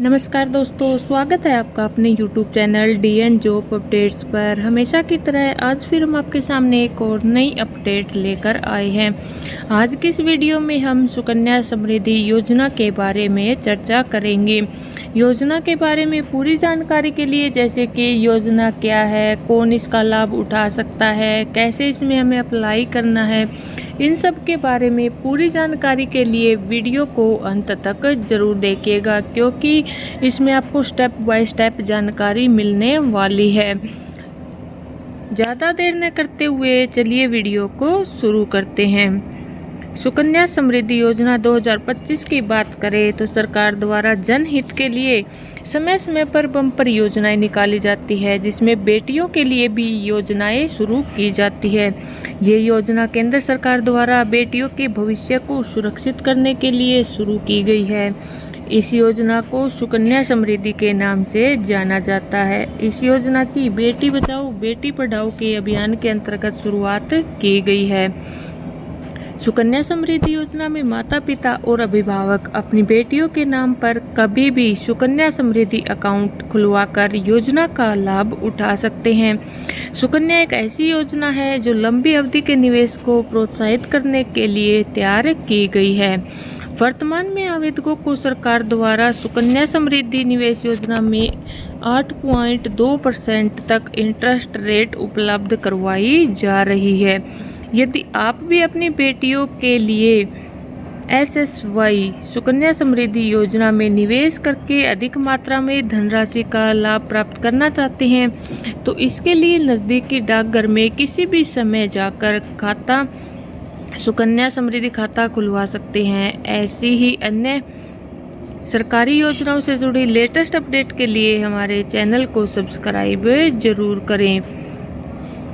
नमस्कार दोस्तों, स्वागत है आपका अपने YouTube channel DN job updates पर। हमेशा की तरह आज फिर हम आपके सामने एक और नई अपडेट लेकर आए हैं। आज की इस वीडियो में हम सुकन्या समृद्धि योजना के बारे में चर्चा करेंगे। योजना के बारे में पूरी जानकारी के लिए, जैसे कि योजना क्या है, कौन इसका लाभ उठा सकता है, कैसे इसमें हमें अप्लाई करना है, इन सब के बारे में पूरी जानकारी के लिए वीडियो को अंत तक ज़रूर देखिएगा, क्योंकि इसमें आपको स्टेप बाय स्टेप जानकारी मिलने वाली है। ज़्यादा देर न करते हुए चलिए वीडियो को शुरू करते हैं। सुकन्या समृद्धि योजना 2025 की बात करें तो सरकार द्वारा जनहित के लिए समय समय पर बम्पर योजनाएं निकाली जाती है, जिसमें बेटियों के लिए भी योजनाएं शुरू की जाती है। ये योजना केंद्र सरकार द्वारा बेटियों के भविष्य को सुरक्षित करने के लिए शुरू की गई है। इस योजना को सुकन्या समृद्धि के नाम से जाना जाता है। इस योजना की बेटी बचाओ बेटी पढ़ाओ के अभियान के अंतर्गत शुरुआत की गई है। सुकन्या समृद्धि योजना में माता पिता और अभिभावक अपनी बेटियों के नाम पर कभी भी सुकन्या समृद्धि अकाउंट खुलवाकर योजना का लाभ उठा सकते हैं। सुकन्या एक ऐसी योजना है जो लंबी अवधि के निवेश को प्रोत्साहित करने के लिए तैयार की गई है। वर्तमान में आवेदकों को सरकार द्वारा सुकन्या समृद्धि निवेश योजना में 8.2% तक इंटरेस्ट रेट उपलब्ध करवाई जा रही है। यदि आप भी अपनी बेटियों के लिए SSY सुकन्या समृद्धि योजना में निवेश करके अधिक मात्रा में धनराशि का लाभ प्राप्त करना चाहते हैं, तो इसके लिए नज़दीकी डाकघर में किसी भी समय जाकर सुकन्या समृद्धि खाता खुलवा सकते हैं। ऐसी ही अन्य सरकारी योजनाओं से जुड़ी लेटेस्ट अपडेट के लिए हमारे चैनल को सब्सक्राइब जरूर करें।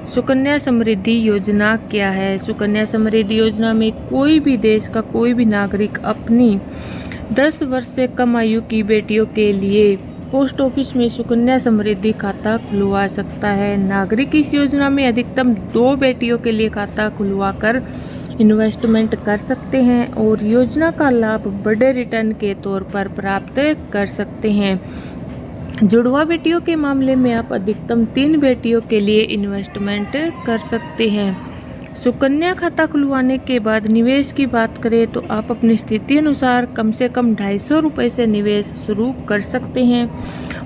सुकन्या समृद्धि योजना क्या है? सुकन्या समृद्धि योजना में कोई भी देश का कोई भी नागरिक अपनी 10 वर्ष से कम आयु की बेटियों के लिए पोस्ट ऑफिस में सुकन्या समृद्धि खाता खुलवा सकता है। नागरिक इस योजना में अधिकतम 2 बेटियों के लिए खाता खुलवाकर इन्वेस्टमेंट कर सकते हैं और योजना का लाभ बड़े रिटर्न के तौर पर प्राप्त कर सकते हैं। जुड़वा बेटियों के मामले में आप अधिकतम 3 बेटियों के लिए इन्वेस्टमेंट कर सकते हैं। सुकन्या खाता खुलवाने के बाद निवेश की बात करें तो आप अपनी स्थिति अनुसार कम से कम 250 रुपये से निवेश शुरू कर सकते हैं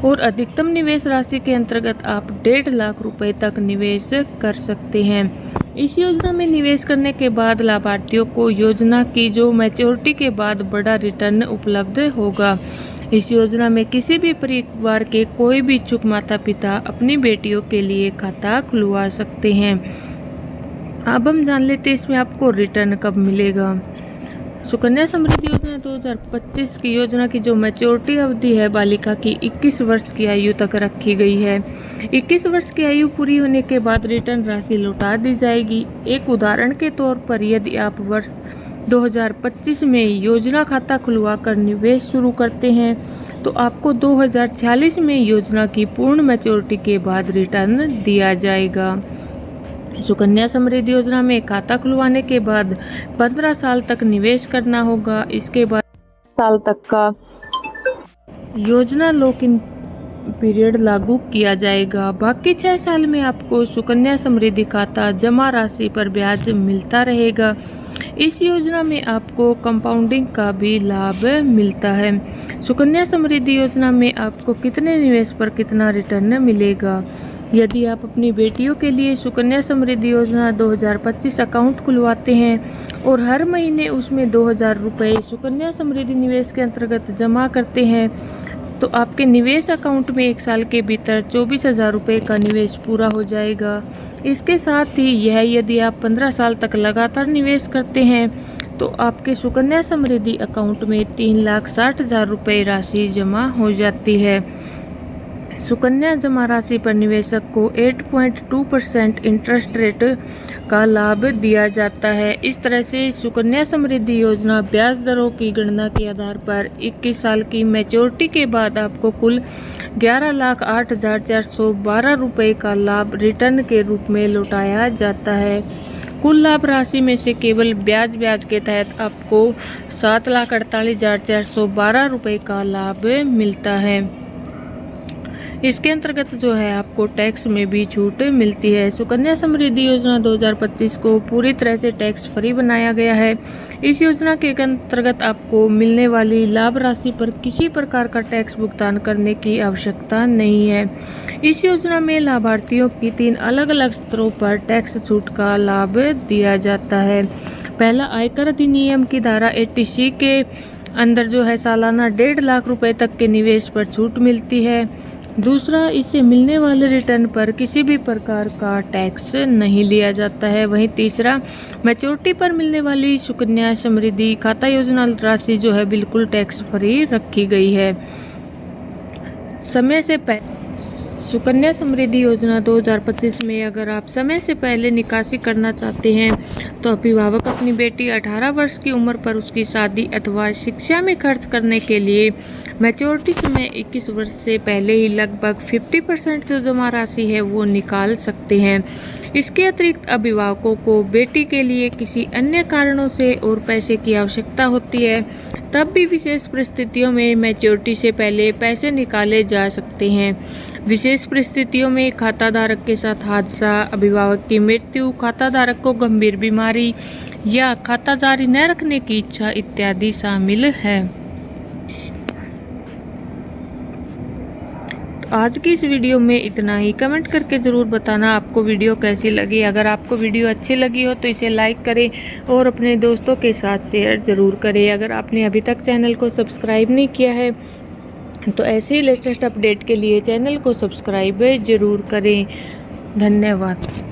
और अधिकतम निवेश राशि के अंतर्गत आप 1.5 लाख रुपए तक निवेश कर सकते हैं। इस योजना में निवेश करने के बाद लाभार्थियों को योजना की जो मैच्योरिटी के बाद बड़ा रिटर्न उपलब्ध होगा। इस योजना में किसी भी परिवार के कोई भी इच्छुक माता पिता अपनी बेटियों के लिए खाता खुलवा सकते हैं। अब हम जान लेते हैं इसमें आपको रिटर्न कब मिलेगा। सुकन्या समृद्धि योजना 2025 की योजना की जो मैच्योरिटी अवधि है बालिका की 21 वर्ष की आयु तक रखी गई है। 21 वर्ष की आयु पूरी होने के बाद रिटर्न राशि लौटा दी जाएगी। एक उदाहरण के तौर पर यदि आप वर्ष 2025 में योजना खाता खुलवाकर निवेश शुरू करते हैं तो आपको 2046 में योजना की पूर्ण मैच्योरिटी के बाद रिटर्न दिया जाएगा। सुकन्या समृद्धि योजना में खाता खुलवाने के बाद 15 साल तक निवेश करना होगा। इसके बाद साल तक का योजना लॉक इन पीरियड लागू किया जाएगा। बाकी 6 साल में आपको सुकन्या समृद्धि खाता जमा राशि पर ब्याज मिलता रहेगा। इस योजना में आपको कंपाउंडिंग का भी लाभ मिलता है। सुकन्या समृद्धि योजना में आपको कितने निवेश पर कितना रिटर्न मिलेगा? यदि आप अपनी बेटियों के लिए सुकन्या समृद्धि योजना 2025 अकाउंट खुलवाते हैं और हर महीने उसमें 2000 रुपये सुकन्या समृद्धि निवेश के अंतर्गत जमा करते हैं, तो आपके निवेश अकाउंट में 1 साल के भीतर 24,000 रुपये का निवेश पूरा हो जाएगा। इसके साथ ही यदि आप 15 साल तक लगातार निवेश करते हैं तो आपके सुकन्या समृद्धि अकाउंट में 3,60,000 रुपये राशि जमा हो जाती है। सुकन्या जमा राशि पर निवेशक को 8.2% इंटरेस्ट रेट का लाभ दिया जाता है। इस तरह से सुकन्या समृद्धि योजना ब्याज दरों की गणना के आधार पर 21 साल की मैच्योरिटी के बाद आपको कुल 11,08,412 रुपये का लाभ रिटर्न के रूप में लौटाया जाता है। कुल लाभ राशि में से केवल ब्याज के तहत आपको 7,48,412 रुपये का लाभ मिलता है। इसके अंतर्गत जो है आपको टैक्स में भी छूट मिलती है। सुकन्या समृद्धि योजना 2025 को पूरी तरह से टैक्स फ्री बनाया गया है। इस योजना के अंतर्गत आपको मिलने वाली लाभ राशि पर किसी प्रकार का टैक्स भुगतान करने की आवश्यकता नहीं है। इस योजना में लाभार्थियों की 3 अलग अलग स्तरों पर टैक्स छूट का लाभ दिया जाता है। पहला, आयकर अधिनियम की धारा 80C के अंदर जो है सालाना 1.5 लाख रुपए तक के निवेश पर छूट मिलती है। दूसरा, इससे मिलने वाले रिटर्न पर किसी भी प्रकार का टैक्स नहीं लिया जाता है। वहीं तीसरा, मैच्योरिटी पर मिलने वाली सुकन्या समृद्धि खाता योजना राशि जो है बिल्कुल टैक्स फ्री रखी गई है। समय से पहले सुकन्या समृद्धि योजना 2025 में अगर आप समय से पहले निकासी करना चाहते हैं तो अभिभावक अपनी बेटी 18 वर्ष की उम्र पर उसकी शादी अथवा शिक्षा में खर्च करने के लिए मैच्योरिटी समय 21 वर्ष से पहले ही लगभग 50% जो जमा राशि है वो निकाल सकते हैं। इसके अतिरिक्त अभिभावकों को बेटी के लिए किसी अन्य कारणों से और पैसे की आवश्यकता होती है तब भी विशेष परिस्थितियों में मैच्योरिटी से पहले पैसे निकाले जा सकते हैं। विशेष परिस्थितियों में खाताधारक के साथ हादसा, अभिभावक की मृत्यु, खाताधारक को गंभीर बीमारी या खाता जारी न रखने की इच्छा इत्यादि शामिल है। तो आज की इस वीडियो में इतना ही। कमेंट करके ज़रूर बताना आपको वीडियो कैसी लगी। अगर आपको वीडियो अच्छी लगी हो तो इसे लाइक करें और अपने दोस्तों के साथ शेयर ज़रूर करें। अगर आपने अभी तक चैनल को सब्सक्राइब नहीं किया है तो ऐसे ही लेटेस्ट अपडेट के लिए चैनल को सब्सक्राइब ज़रूर करें। धन्यवाद।